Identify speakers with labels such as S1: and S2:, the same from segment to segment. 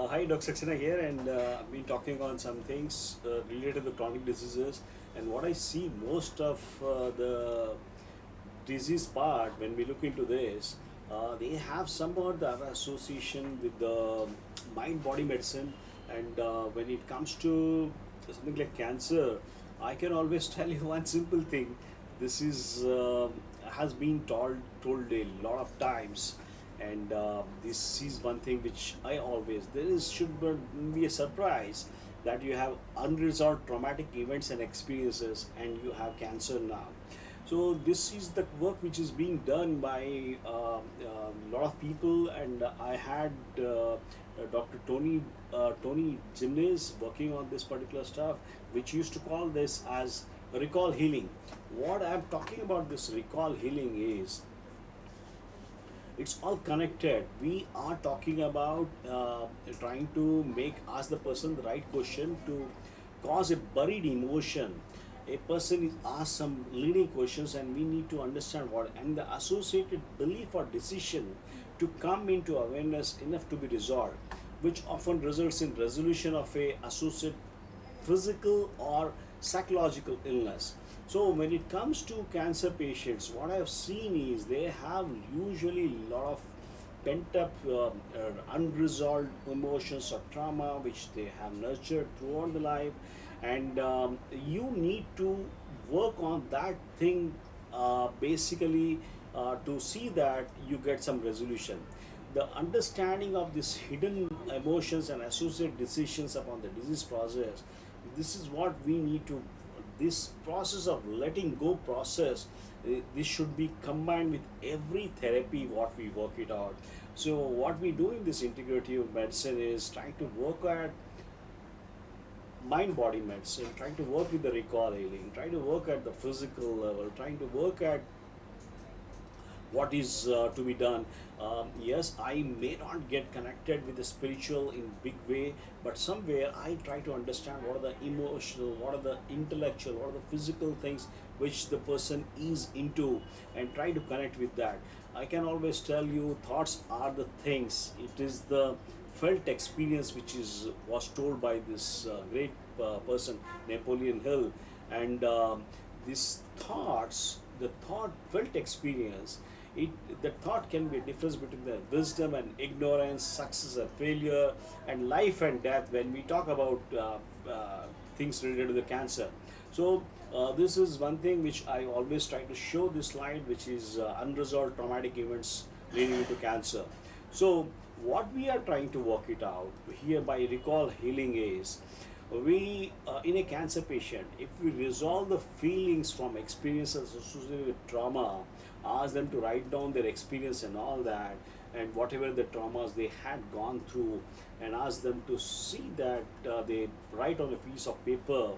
S1: Hi, Dr. Saxena here, and I've been talking on some things related to chronic diseases. And what I see most of the disease part when we look into this, they have somewhat the association with the mind-body medicine. And when it comes to something like cancer, I can always tell you one simple thing. This is has been told a lot of times, and this is one thing which I always there is should not be a surprise that you have unresolved traumatic events and experiences, and you have cancer now. So this is the work which is being done by a lot of people, and I had Dr. Tony Gimnes working on this particular stuff, which used to call this as recall healing. What I'm talking about this recall healing is it's all connected. We are talking about trying to make ask the person the right question to cause a buried emotion. A person is asked some leading questions, and we need to understand what and the associated belief or decision to come into awareness enough to be resolved, which often results in resolution of a associated physical or psychological illness. So when it comes to cancer patients, what I've seen is they have usually a lot of pent up, unresolved emotions or trauma which they have nurtured throughout the life, and you need to work on that thing basically to see that you get some resolution. The understanding of these hidden emotions and associated decisions upon the disease process, this is what we need to this process of letting go process, this should be combined with every therapy what we work it out. So what we do in this integrative medicine is trying to work at mind body medicine, trying to work with the recall healing, trying to work at the physical level, trying to work at what is to be done. Yes, I may not get connected with the spiritual in big way, but somewhere I try to understand what are the emotional, what are the intellectual, what are the physical things which the person is into, and try to connect with that. I can always tell you, thoughts are the things. It is the felt experience which is was told by this great person Napoleon Hill, and these thoughts, the thought felt experience, it the thought can be a difference between the wisdom and ignorance, success and failure, and life and death when we talk about things related to the cancer. So this is one thing which I always try to show this slide, which is unresolved traumatic events leading to cancer. So what we are trying to work it out here by recall healing is, we in a cancer patient, if we resolve the feelings from experiences associated with trauma, ask them to write down their experience and all that, and whatever the traumas they had gone through, and ask them to see that they write on a piece of paper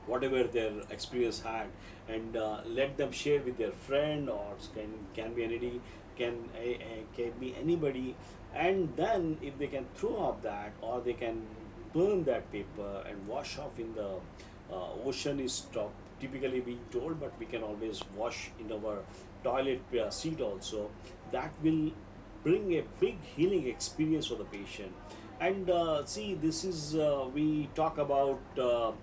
S1: whatever their experience had, and let them share with their friend, or can be anybody, can be anybody, and then if they can throw up that, or they can burn that paper and wash off in the ocean is typically being told, but we can always wash in our toilet seat also. That will bring a big healing experience for the patient. And see, this is we talk about the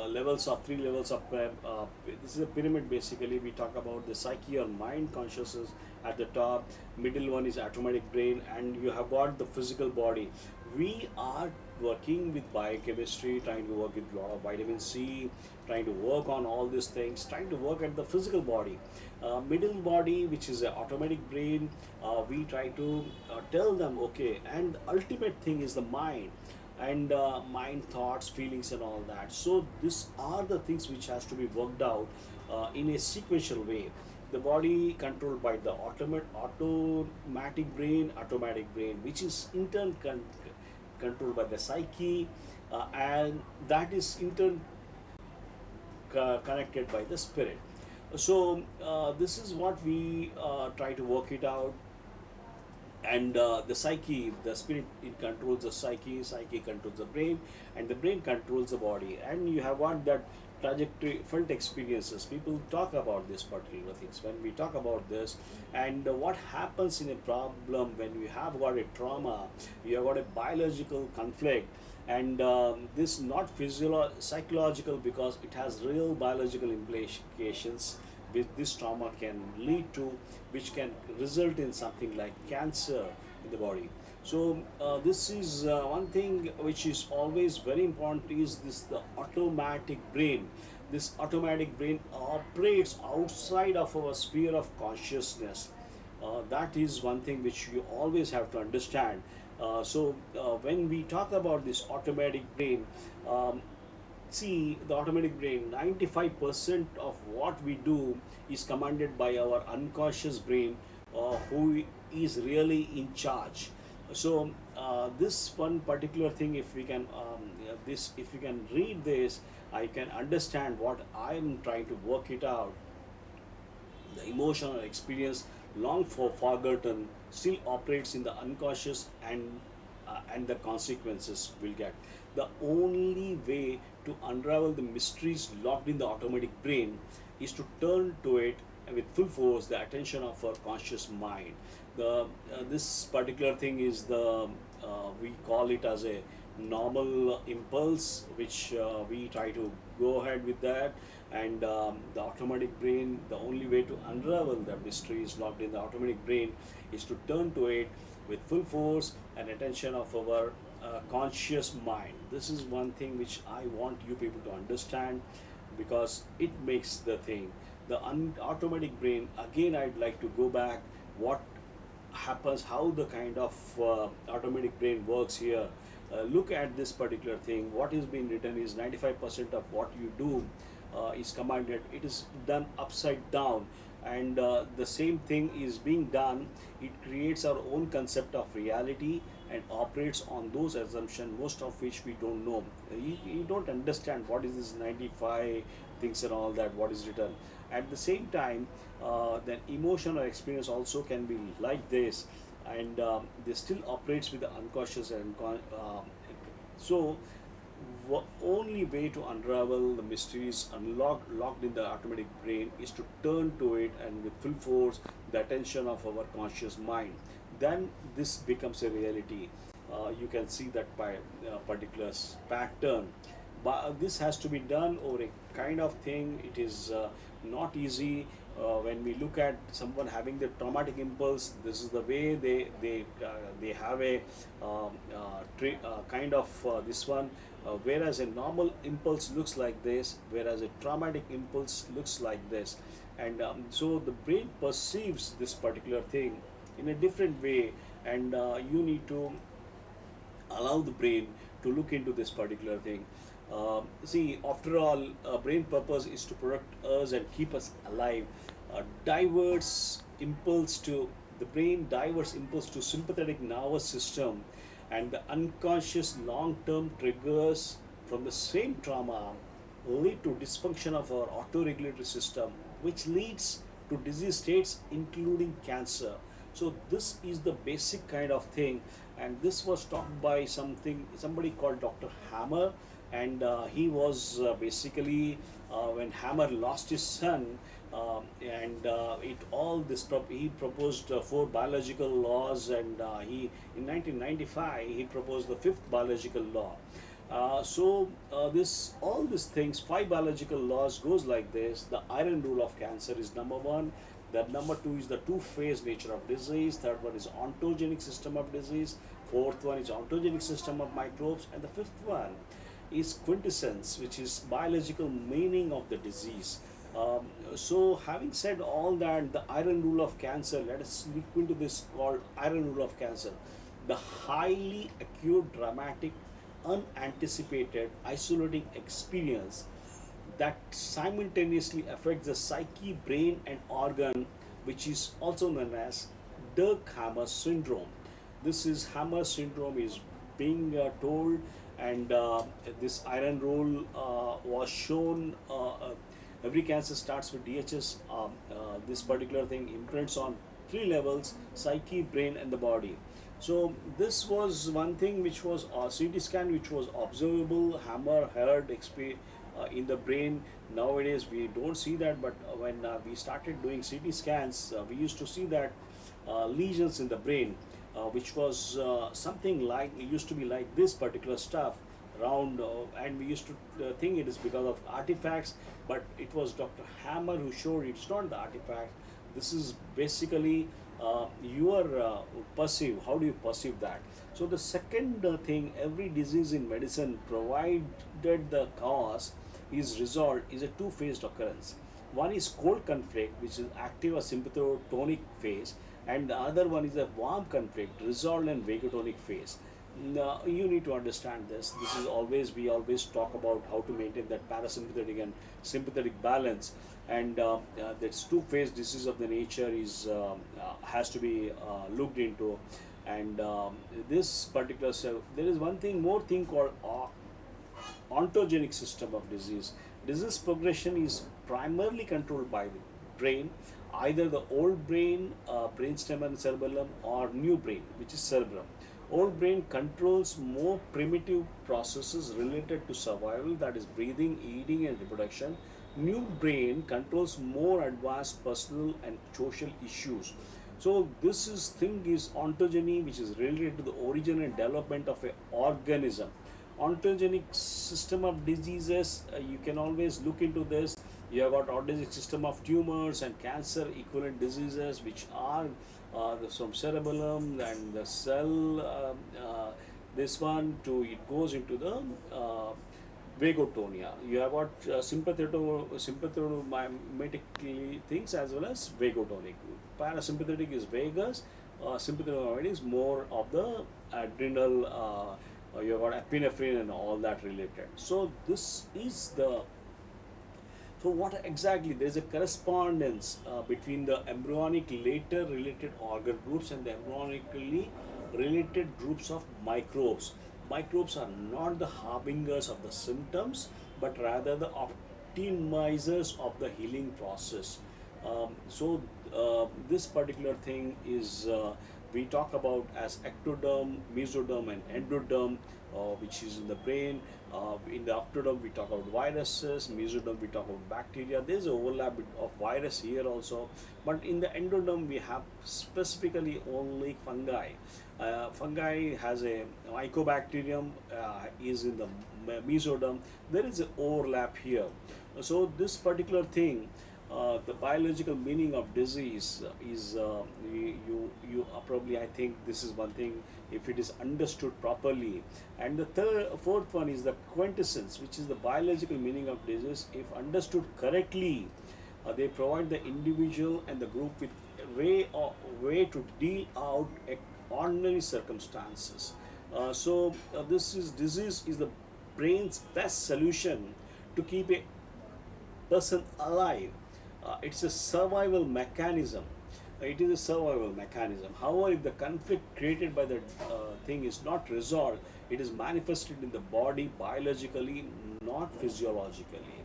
S1: levels of three levels of this is a pyramid. Basically we talk about the psyche or mind consciousness at the top, middle one is automatic brain, and you have got the physical body. We are working with biochemistry, trying to work with a lot of vitamin C, trying to work on all these things, trying to work at the physical body. Middle body, which is an automatic brain, we try to tell them okay, and the ultimate thing is the mind, and mind, thoughts, feelings, and all that. So these are the things which has to be worked out in a sequential way. The body controlled by the automatic brain, which is in turn controlled by the psyche, and that is in turn connected by the spirit. So this is what we try to work it out. And the psyche, the spirit, it controls the psyche, psyche controls the brain, and the brain controls the body. And you have got that trajectory, felt experiences. People talk about this particular things when we talk about this, and what happens in a problem when you have got a trauma, you have got a biological conflict, and this not psychological, because it has real biological implications which this trauma can lead to, which can result in something like cancer in the body. So this is one thing which is always very important, is this the automatic brain. This automatic brain operates outside of our sphere of consciousness. That is one thing which you always have to understand. When we talk about this automatic brain, um, see, the automatic brain, 95% of what we do is commanded by our unconscious brain, who is really in charge. So this one particular thing, if we can if we can read this, I can understand what I am trying to work it out. The emotional experience, long for forgotten, still operates in the unconscious, and the consequences will get. The only way to unravel the mysteries locked in the automatic brain is to turn to it with full force the attention of our conscious mind. The This particular thing is the we call it as a normal impulse, which we try to go ahead with that. And the automatic brain, the only way to unravel the mysteries locked in the automatic brain is to turn to it with full force and attention of our conscious mind. This is one thing which I want you people to understand, because it makes the thing. The automatic brain, again, I'd like to go back. What happens, how the kind of automatic brain works here. Look at this particular thing. What is being written is 95% of what you do is commanded. It is done upside down, and the same thing is being done. It creates our own concept of reality and operates on those assumptions, most of which we don't know. You don't understand what is this 95 things and all that, what is written. At the same time, then emotional experience also can be like this, and this still operates with the unconscious so only way to unravel the mysteries locked in the automatic brain is to turn to it and with full force the attention of our conscious mind. Then this becomes a reality. You can see that by a particular pattern, but this has to be done over a kind of thing. It is not easy. When we look at someone having the traumatic impulse, this is the way they have a kind of this one. Whereas a normal impulse looks like this, whereas a traumatic impulse looks like this, and so the brain perceives this particular thing in a different way, and you need to allow the brain to look into this particular thing. See, after all, brain purpose is to protect us and keep us alive. Diverts impulse to The brain diverts impulse to sympathetic nervous system, and the unconscious long-term triggers from the same trauma lead to dysfunction of our autoregulatory system, which leads to disease states including cancer. So this is the basic kind of thing, and this was taught by somebody called Dr. Hammer, and he was basically when Hammer lost his son, and it all this he proposed four biological laws, and he in 1995 he proposed the fifth biological law. This all these things, five biological laws goes like this. The iron rule of cancer is number one. That number two is the two-phase nature of disease. Third one is ontogenic system of disease. Fourth one is ontogenic system of microbes, and the fifth one is quintessence, which is biological meaning of the disease. Having said all that, the iron rule of cancer, let us look into this called iron rule of cancer. The highly acute, dramatic, unanticipated, isolating experience that simultaneously affects the psyche, brain, and organ, which is also known as Dirk-Hammer syndrome. This is Hammer syndrome is being told, and this iron rule was shown. Every cancer starts with DHS. This particular thing imprints on three levels: psyche, brain, and the body. So this was one thing which was CT scan, which was observable. Hammer heard in the brain. Nowadays we don't see that, but when we started doing CT scans, we used to see that lesions in the brain, which was something like, it used to be like this particular stuff round, and we used to think it is because of artifacts, but it was Dr. Hammer who showed it's not the artifact. This is basically your perceive. How do you perceive that? So the second thing, every disease in medicine, provided the cause is resolved, is a two-phased occurrence. One is cold conflict, which is active or sympathotonic phase, and the other one is a warm conflict, resolved and vagotonic phase. Now, you need to understand this. This is always, we always talk about how to maintain that parasympathetic and sympathetic balance, and that's two-phase disease of the nature is has to be looked into, and this particular cell. There is one thing more thing called ontogenic system of disease. Disease progression is primarily controlled by the brain, either the old brain, brainstem and cerebellum, or new brain, which is cerebrum. Old brain controls more primitive processes related to survival, that is breathing, eating, and reproduction. New brain controls more advanced personal and social issues. So this is thing is ontogeny, which is related to the origin and development of an organism. Ontogenic system of diseases, you can always look into this. You have got ontogenic system of tumors and cancer equivalent diseases, which are from cerebellum and the cell. This one to, it goes into the vagotonia. You have got sympathetomimetic things as well as vagotonic. Parasympathetic is vagus, sympathetic is more of the adrenal. You have got epinephrine and all that related. So this is the, so what exactly, there is a correspondence between the embryonic later related organ groups and the embryonically related groups of microbes. Microbes are not the harbingers of the symptoms, but rather the optimizers of the healing process. This particular thing is we talk about as ectoderm, mesoderm, and endoderm, which is in the brain. In the ectoderm, we talk about viruses. Mesoderm, we talk about bacteria. There is an overlap of virus here also, but in the endoderm, we have specifically only fungi. Fungi has a mycobacterium is in the mesoderm. There is an overlap here. So this particular thing, the biological meaning of disease is you probably, I think this is one thing, if it is understood properly. And the fourth one is the quintessence, which is the biological meaning of disease. If understood correctly, they provide the individual and the group with a way to deal out ordinary circumstances. This is disease is the brain's best solution to keep a person alive. It's a survival mechanism. It is a survival mechanism. However, if the conflict created by the thing is not resolved, it is manifested in the body biologically, not physiologically.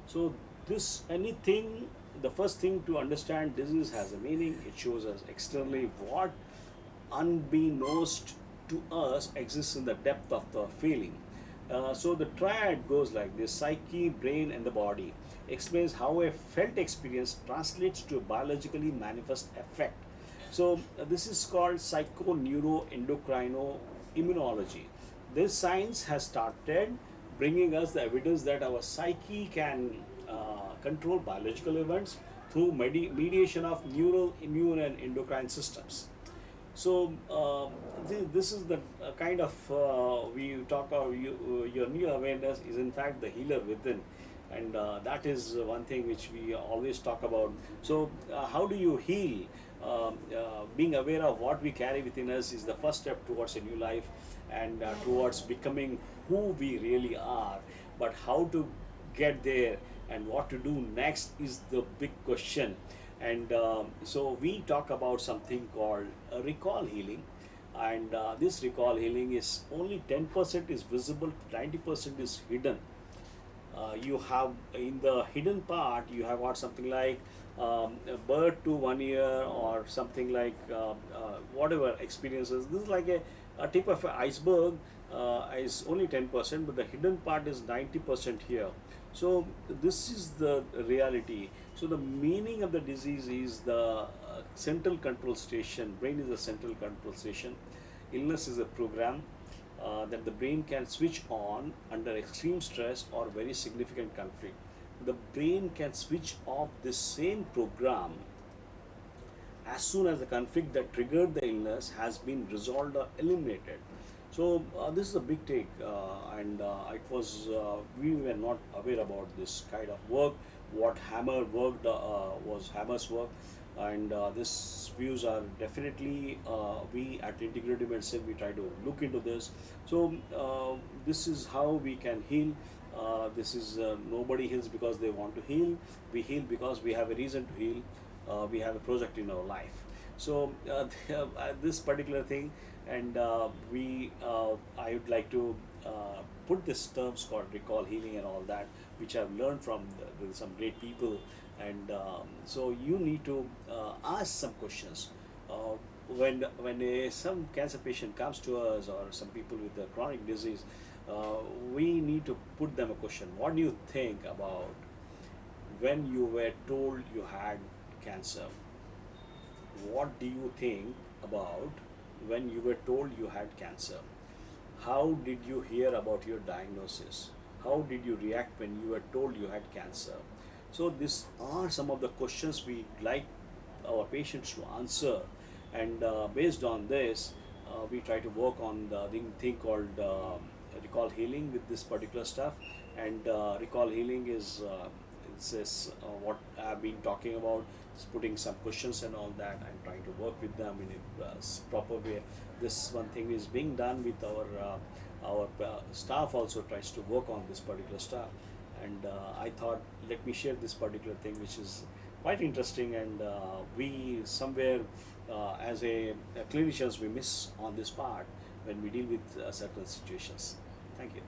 S1: So this anything, the first thing to understand, disease has a meaning. It shows us externally what unbeknownst to us exists in the depth of the feeling. So the triad goes like this: psyche, brain, and the body. Explains how a felt experience translates to a biologically manifest effect. So this is called psychoneuroendocrino-immunology. This science has started bringing us the evidence that our psyche can control biological events through mediation of neural, immune, and endocrine systems. So this is the kind of we talk about your new awareness is in fact the healer within, and that is one thing which we always talk about. So how do you heal? Being aware of what we carry within us is the first step towards a new life and towards becoming who we really are. But how to get there and what to do next is the big question. And so we talk about something called recall healing, and this recall healing is only 10% is visible, 90% is hidden. You have in the hidden part, you have got something like birth to 1 year or something like whatever experiences. This is like a a tip of an iceberg is only 10%, but the hidden part is 90% here. So this is the reality. So the meaning of the disease is the central control station. Brain is the central control station. Illness is a program that the brain can switch on under extreme stress or very significant conflict. The brain can switch off this same program as soon as the conflict that triggered the illness has been resolved or eliminated. So this is a big take, and it was we were not aware about this kind of work. What Hammer worked was Hammer's work, and these views are definitely we at Integrative Medicine we try to look into this. So this is how we can heal. This is nobody heals because they want to heal. We heal because we have a reason to heal. We have a project in our life. So this particular thing, and I would like to put this terms called recall healing and all that, which I've learned from some great people, and so you need to ask some questions. When some cancer patient comes to us, or some people with a chronic disease, we need to put them a question. What do you think about when you were told you had cancer? What do you think about when you were told you had cancer? How did you hear about your diagnosis? How did you react when you were told you had cancer? So these are some of the questions we like our patients to answer, and based on this, we try to work on the thing called recall healing with this particular stuff. And recall healing is what I've been talking about, is putting some questions and all that, and trying to work with them in a proper way. This one thing is being done with our staff also tries to work on this particular stuff. And I thought, let me share this particular thing, which is quite interesting, and we somewhere as a clinicians we miss on this part when we deal with certain situations. Thank you.